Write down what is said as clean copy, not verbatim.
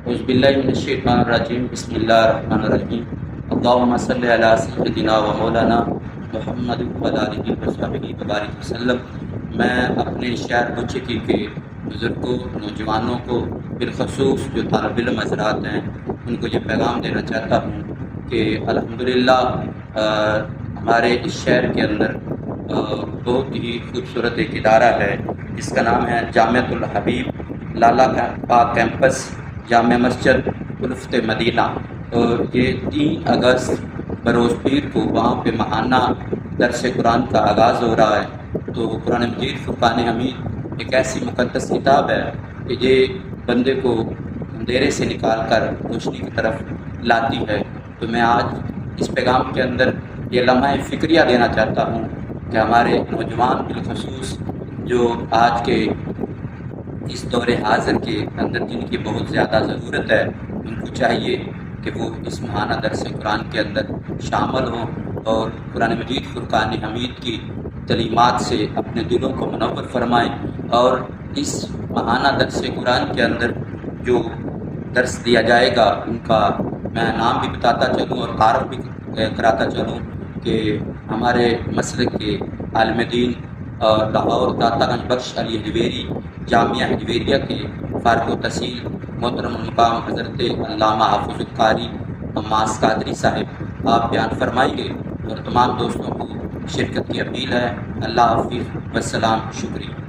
اعوذ باللہ من الشیطان الرجیم بسم اللہ الرحمن الرحیم اللہم صلی علی سیدنا و مولانا محمد وعلی آلہ وصحبہ وبارک وسلم۔ میں اپنے شہر بچکی کے بزرگوں، نوجوانوں کو، بالخصوص جو طالب علم حضرات ہیں، ان کو یہ پیغام دینا چاہتا ہوں کہ الحمدللہ ہمارے اس شہر کے اندر بہت ہی خوبصورت ایک ادارہ ہے، جس کا نام ہے جامعۃ الحبیب لالا پاک کیمپس جامع مسجد الفت مدینہ۔ اور یہ 3 اگست بروز پیر کو وہاں پہ ماہانہ درس قرآن کا آغاز ہو رہا ہے۔ تو قرآن مجید فرقان حمید ایک ایسی مقدس کتاب ہے کہ یہ بندے کو اندھیرے سے نکال کر روشنی کی طرف لاتی ہے۔ تو میں آج اس پیغام کے اندر یہ لمحہ فکریہ دینا چاہتا ہوں کہ ہمارے نوجوان بالخصوص جو آج کے اس دور حاضر کے اندر جن کی بہت زیادہ ضرورت ہے، ان کو چاہیے کہ وہ اس ماہانہ درس قرآن کے اندر شامل ہوں اور قرآن مجید فرقان حمید کی تعلیمات سے اپنے دلوں کو منور فرمائیں۔ اور اس ماہانہ درس قرآن کے اندر جو درس دیا جائے گا ان کا میں نام بھی بتاتا چلوں اور تعارف بھی کراتا چلوں کہ ہمارے مسلک کے عالم دین لاہور داتا گنج بخش علی حجویری جامعہ حجویریہ کے فارغ التحصیل محترم المقام حضرت علامہ حافظ القاری عماس قادری صاحب آپ بیان فرمائیں گے، اور تمام دوستوں کو شرکت کی اپیل ہے۔ اللہ حافظ والسلام، شکریہ۔